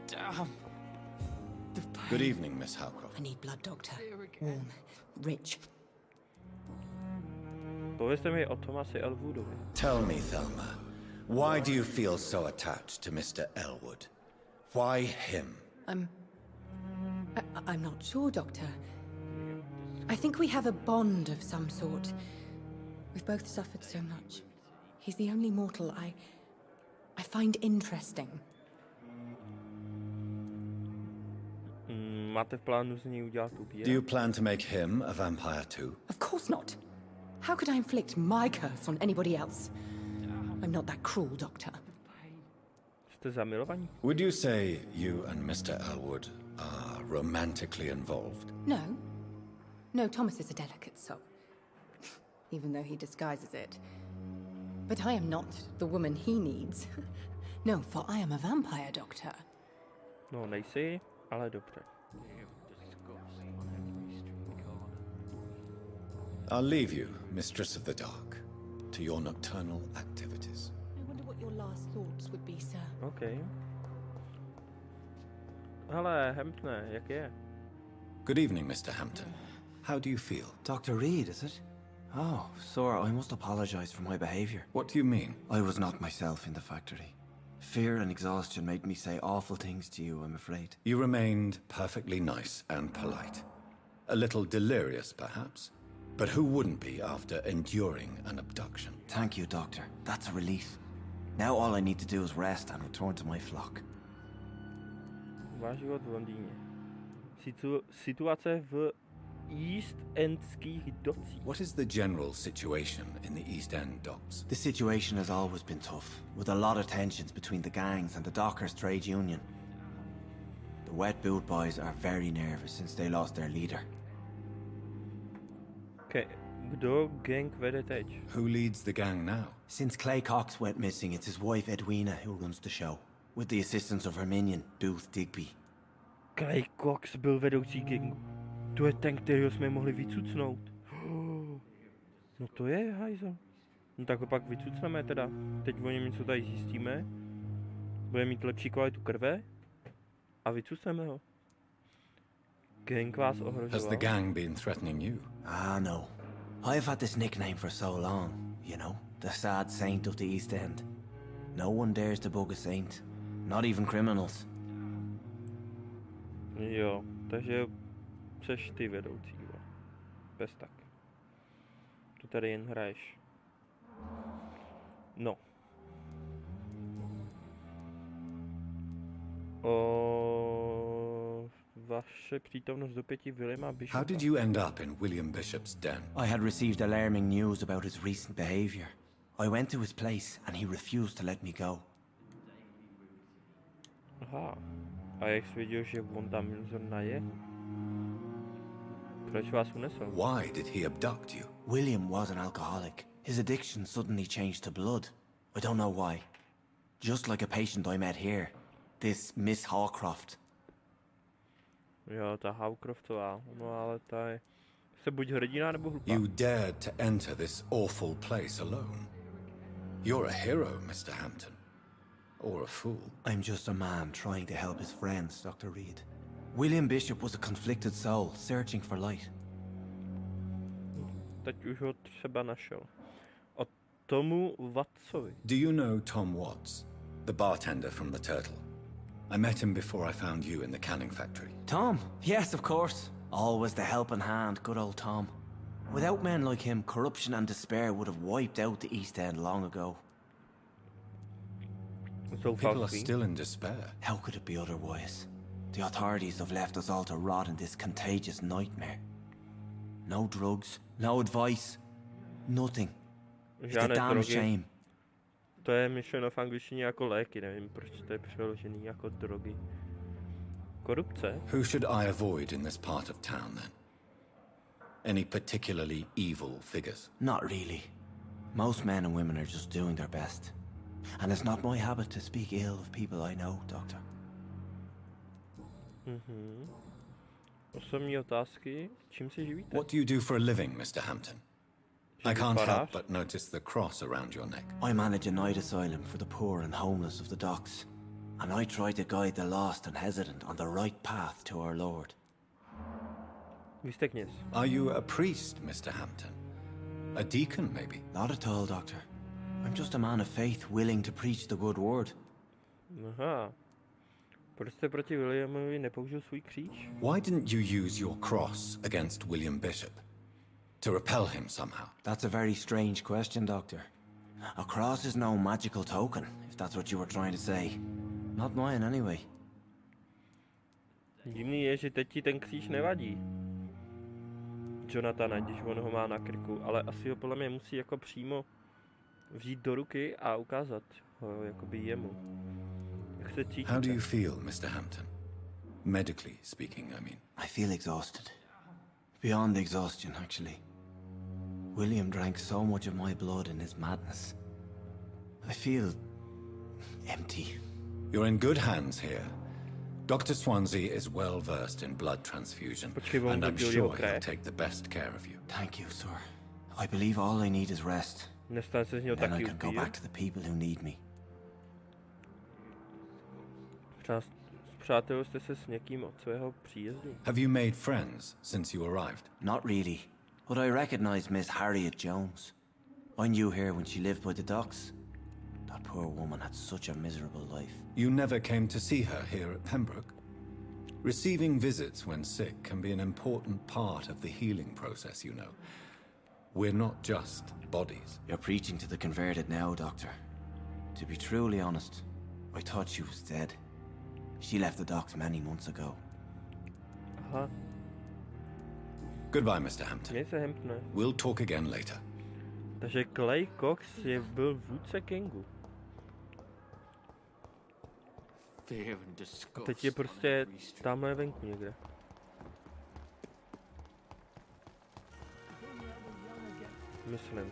Damn. Good evening, Miss Howcroft. I need blood, Doctor. Warm, rich. Povězte mi o Thomasi Elwoodovi. Tell me, Thelma, why do you feel so attached to Mr. Elwood? Why him? I'm not sure, Doctor. I think we have a bond of some sort. We've both suffered so much. He's the only mortal I find interesting. Máte v plánu z něj udělat upíra? Do you plan to make him a vampire too? Of course not. How could I inflict my curse on anybody else? I'm not that cruel, Doctor. Jste zamilovaní? Would you say you and Mr. Elwood are romantically involved? No. No, Thomas is a delicate soul. Even though he disguises it. But I am not the woman he needs. No, for I am a vampire, Doctor. No, nejsi, ale dobře. I'll leave you, Mistress of the Dark, to your nocturnal activities. I wonder what your last thoughts would be, sir. OK. Hele, Hamptone, jak je? Good evening, Mr. Hampton. How do you feel? Dr. Reed, is it? Oh, sir, I must apologize for my behavior. What do you mean? I was not myself in the factory. Fear and exhaustion made me say awful things to you, I'm afraid. You remained perfectly nice and polite. A little delirious, perhaps. But who wouldn't be after enduring an abduction? Thank you, Doctor. That's a relief. Now all I need to do is rest and return to my flock. Váš život v Londýně. Situace v East Endských docích. What is the general situation in the East End docks? The situation has always been tough, with a lot of tensions between the gangs and the Dockers Trade Union. The Wet Boot Boys are very nervous since they lost their leader. Kdo gang vede teď? Who leads the gang now? Since Clay Cox went missing, it's his wife Edwina who runs the show, with the assistance of her minion, Booth Digby. Clay Cox byl vedoucí gangu. To je ten, kterýho jsme mohli vycucnout. No to je hajzel. No tak ho pak vycucneme teda. Teď o něm něco tady zjistíme. Bude mít lepší kvalitu krve. A vycucneme ho. Gang vás ohrožoval. Has the gang been threatening you? Ah, no. I've had this nickname for so long, you know, the sad saint of the East End. No one dares to bug a saint, not even criminals. Jo, takže seš ty vedoucí, jo. Bez tak. Tu tady jen hraješ. No. Vaše přítomnost do 5 Williama Bishopa. How did you end up in William Bishop's den? I had received alarming news about his recent behavior. I went to his place and he refused to let me go. Aha. A jak jsi věděl, že on tam zrovna je? Proč vás unesl? Why did he abduct you? William was an alcoholic. His addiction suddenly changed to blood. I don't know why. Just like a patient I met here. This Miss Hawcroft. Jo, ta Hawcroftová. No ale ta je... Se buď hrdina, nebo hlupá. You dared to enter this awful place alone. You're a hero, Mr. Hampton. Or a fool. I'm just a man trying to help his friends, Dr. Reed. William Bishop was a conflicted soul, searching for light. Teď už ho třeba našel. O Tomu Watsovi. Do you know Tom Watts, the bartender from the Turtle? I met him before I found you in the canning factory. Tom? Yes, of course. Always the helping hand, good old Tom. Without men like him, corruption and despair would have wiped out the East End long ago. People are still in despair. How could it be otherwise? The authorities have left us all to rot in this contagious nightmare. No drugs, no advice, nothing. It's a damn shame. To je myšleno v angličtině jako léky, nevím proč to je přeložený jako drogy. Korupce? Who should I avoid in this part of town then? Any particularly evil figures? Not really. Most men and women are just doing their best. And it's not my habit to speak ill of people I know, Doctor. Osobní otázky. Čím se živíte? What do you do for a living, Mr. Hampton? I can't help but notice the cross around your neck. I manage a night asylum for the poor and homeless of the docks. And I try to guide the lost and hesitant on the right path to our Lord. Vy jste kněz. Are you a priest, Mr. Hampton? A deacon, maybe? Not at all, Doctor. I'm just a man of faith willing to preach the good word. Aha. Proč jste proti Williamovi nepoužil svůj kříž? Why didn't you use your cross against William Bishop? To repel him somehow? That's a very strange question, Doctor. A cross is no magical token, if that's what you were trying to say. Not mine, anyway. Divný je, že teď ti ten kříž nevadí. Jonathana, když on ho má na krku, ale asi ho podle mě musí jako přímo vzít do ruky a ukázat ho jakoby jemu. Jak se cítíte? How do you feel, Mr. Hampton? Medically speaking, I mean. I feel exhausted. Beyond exhaustion, actually. William drank so much of my blood in his madness. I feel empty. You're in good hands here. Dr. Swansea is well versed in blood transfusion, and I'm sure he'll take the best care of you. Thank you, sir. I believe all I need is rest. Then I can go back to the people who need me. Přátel jste se s někým od svého příjezdu? Have you made friends since you arrived? Not really, but I recognize Miss Harriet Jones. I knew her when she lived by the docks. That poor woman had such a miserable life. You never came to see her here at Pembroke? Receiving visits when sick can be an important part of the healing process, you know. We're not just bodies. You're preaching to the converted now, Doctor. To be truly honest, I thought she was dead. She left the docks many months ago. Aha. Goodbye, Mr. Hampton. Měj se, Hamptone. We'll talk again later. Takže Clay Cox byl vůdce gangu. A teď je prostě tamhle venku někde. Myslím.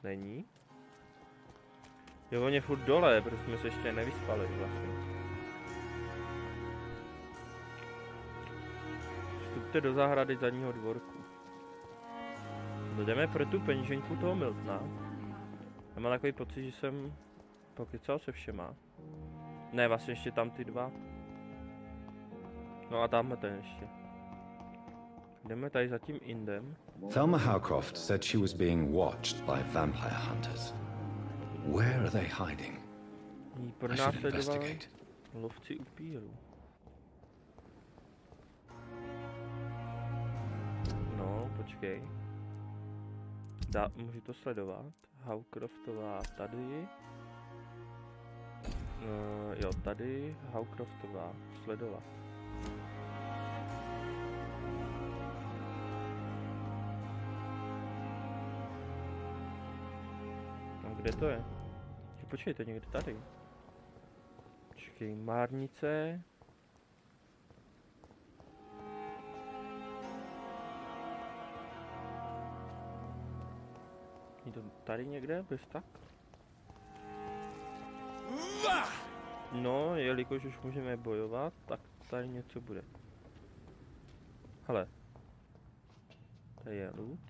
Není? Jo, on je furt dole, protože jsme se ještě nevyspali vlastně. Vstupte do zahrady zadního dvorku. Jdeme pro tu peníženku toho Miltona. Já mám takový pocit, že jsem pokecal se všema. Ne, vlastně ještě tam ty dva. No a tamhle ten ještě. Jdeme tady za tím Indem. Thelma Howcroft said she was being watched by vampire hunters. Where are they hiding? Jí I should pronásledovali investigate. lovci upírů. No, počkej. Můžu to sledovat. Howcroftová tady. Jo, tady. Howcroftová. Sledovat. A kde to je? Počkej, to je někde tady. Počkej, márnice. Je to tady někde, bez tak? No, jelikož už můžeme bojovat, tak tady něco bude. Hele. Tady je loot.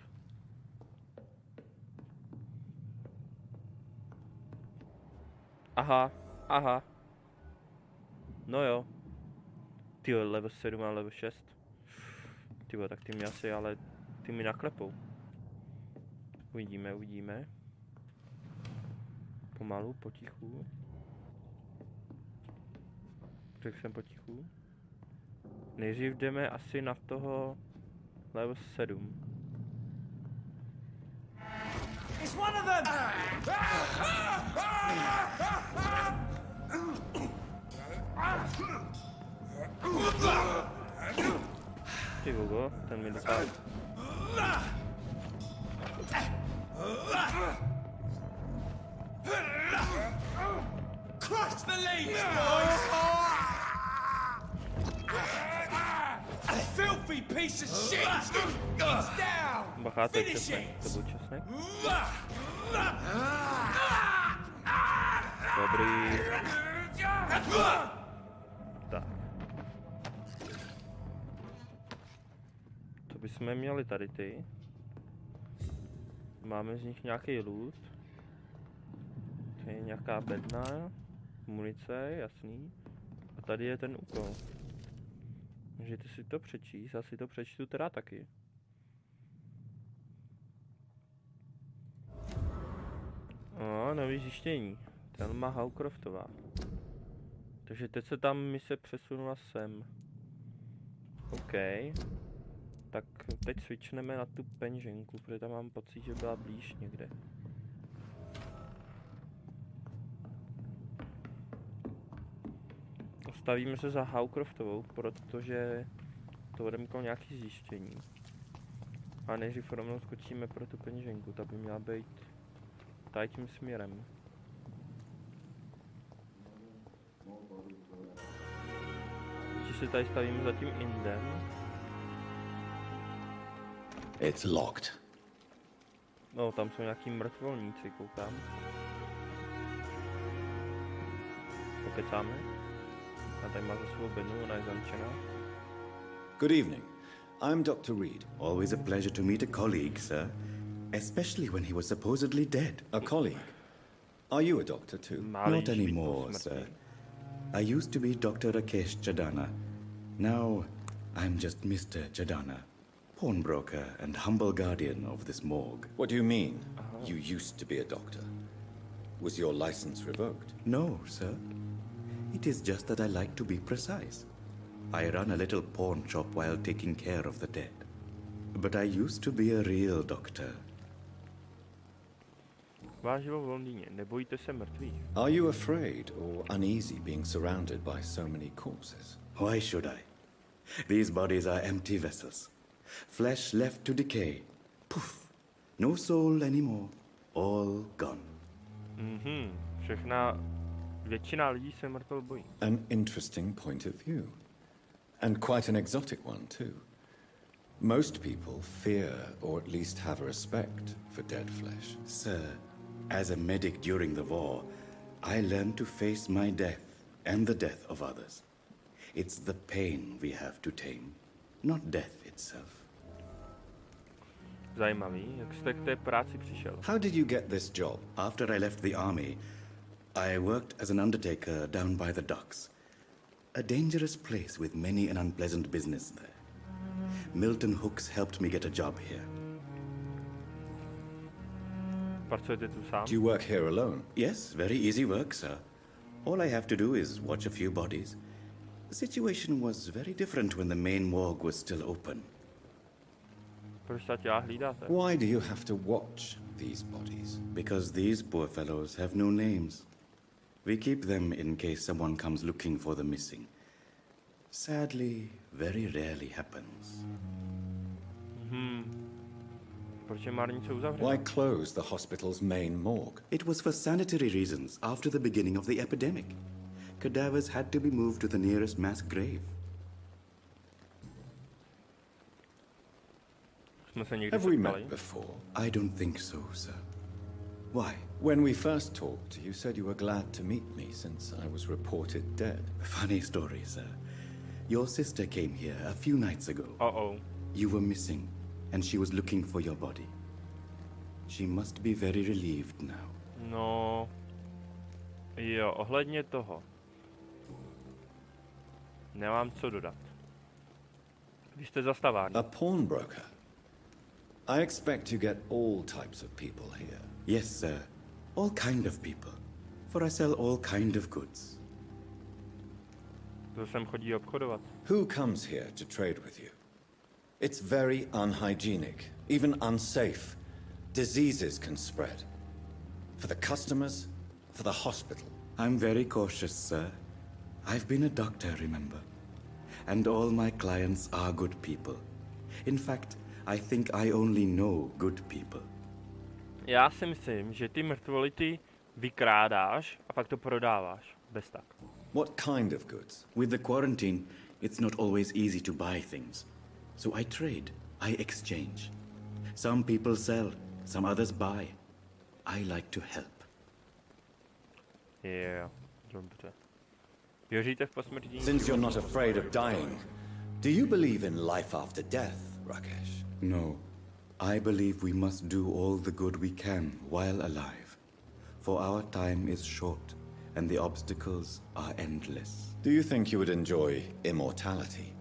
Aha, aha. No jo. Tyjo, level 7 a level 6. Tyjo, tak ty mě asi, ale ty mi naklepou. Uvidíme, uvidíme. Pomalu, potichu. Řekl jsem potichu. Nejdřív jdeme asi na toho level 7. It's one of them! Ty Hugo, ten mi dopadl. Crush the leaves, boys! A filthy piece of shit! It's down! Bacha, to je česnek, to byl česnek. Dobrý. Tak. To bychom měli tady ty. Máme z nich nějaký loot. To je nějaká bedna. Munice, jasný. A tady je ten úkol. Můžete si to přečíst, já si to přečtu teda taky. No, nový zjištění. Thelma Hawcroftová. Takže teď se tam mise přesunula sem. OK. Tak teď switchneme na tu penženku, protože tam mám pocit, že byla blíž někde. Stavíme se za Hawcroftovou, protože to odemklo nějaký zjištění. A nejdřív rovnou skočíme pro tu penženku, ta by měla být tady tím směrem. Ještě se tady stavíme za tím indem. It's locked. No, tam jsou nějaký mrtvolníci, koukám. Pokecáme. A tady má za svou bednu, ona je zamčená. Good evening. I'm Dr. Reed. Always a pleasure to meet a colleague, sir. Especially when he was supposedly dead. A colleague? Are you a doctor too? Not anymore, sir. I used to be Dr. Rakesh Chadana. Now, I'm just Mr. Chadana, pawnbroker and humble guardian of this morgue. What do you mean, you used to be a doctor? Was your license revoked? No, sir. It is just that I like to be precise. I run a little pawn shop while taking care of the dead. But I used to be a real doctor. Vážilo v Londýně, nebojíte se mrtvých? Are you afraid or uneasy being surrounded by so many corpses? Why should I? These bodies are empty vessels. Flesh left to decay. Poof. No soul anymore. All gone. Většina lidí se mrtvol bojí. An interesting point of view. And quite an exotic one too. Most people fear or at least have respect for dead flesh. Sir, as a medic during the war, I learned to face my death and the death of others. It's the pain we have to tame, not death itself. Zajímavý, jak jste k té práci přišel? How did you get this job? After I left the army, I worked as an undertaker down by the docks. A dangerous place with many an unpleasant business there. Milton Hooks helped me get a job here. Pracujete tu sám? Do you work here alone? Yes, very easy work, sir. All I have to do is watch a few bodies. The situation was very different when the main morgue was still open. Proč ta těla hlídáte? Why do you have to watch these bodies? Because these poor fellows have no names. We keep them in case someone comes looking for the missing. Sadly, very rarely happens. Proč je márnice uzavřena? Why close the hospital's main morgue? It was for sanitary reasons after the beginning of the epidemic. Cadavers had to be moved to the nearest mass grave. Jsme se někdy Have we setkali? met before? I don't think so, sir. Why? When we first talked, you said you were glad to meet me since I was reported dead. Funny story, sir. Your sister came here a few nights ago. Uh-oh. You were missing, and she was looking for your body. She must be very relieved now. No... Jo, ohledně toho. Nemám co dodat. Vy jste zastavární. A pawnbroker? I expect you get all types of people here. Yes, sir. All kind of people. For I sell all kind of goods. To sem chodí obchodovat. Who comes here to trade with you? It's very unhygienic, even unsafe. Diseases can spread. For the customers, for the hospital. I'm very cautious, sir. I've been a doctor, remember? And all my clients are good people. In fact, I think I only know good people. Já si myslím, že ty mrtvoly ty vykrádáš a pak to prodáváš. Bez tak. What kind of goods? With the quarantine, it's not always easy to buy things. So I trade, I exchange. Some people sell, some others buy. I like to help. Jo, dobře. Věříte v posmrtí? Since you're not afraid of dying, do you believe in life after death, Rakesh? No. I believe we must do all the good we can while alive. For our time is short, and the obstacles are endless. Do you think you would enjoy immortality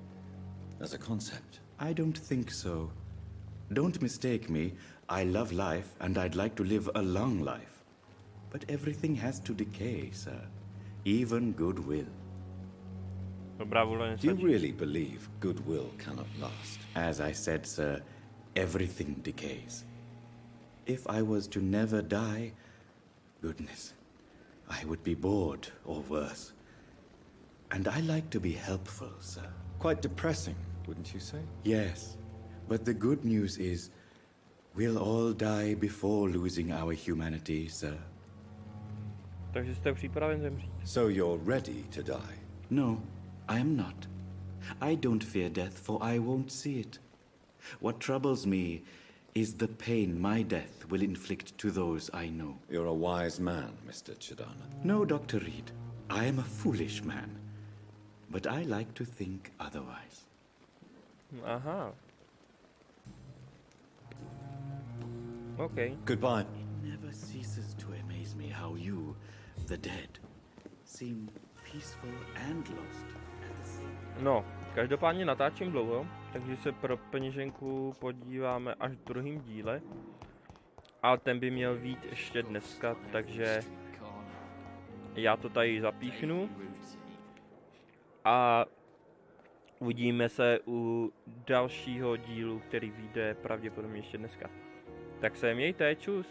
as a concept? I don't think so. Don't mistake me. I love life, and I'd like to live a long life. But everything has to decay, sir. Even goodwill. Dobrá vůle Do you nestačí. really believe goodwill cannot last? As I said, sir, everything decays. If I was to never die, goodness, I would be bored or worse. And I like to be helpful, sir. Quite depressing, wouldn't you say? Yes, but the good news is we'll all die before losing our humanity, sir. Takže jste připraven zemřít. So you're ready to die? No, I am not. I don't fear death, for I won't see it. What troubles me is the pain my death will inflict to those I know. You're a wise man, Mr. Chidana. No, Dr. Reed. I am a foolish man. But I like to think otherwise. Aha. Okay. Goodbye. It never ceases to amaze me how you, the dead, seem peaceful and lost at the same. No, každopádně natáčím dlouho, takže se pro peněženku podíváme až v druhém díle. A ten by měl být ještě dneska, takže já to tady zapíchnu. A uvidíme se u dalšího dílu, který vyjde pravděpodobně ještě dneska. Tak se mějte, čus!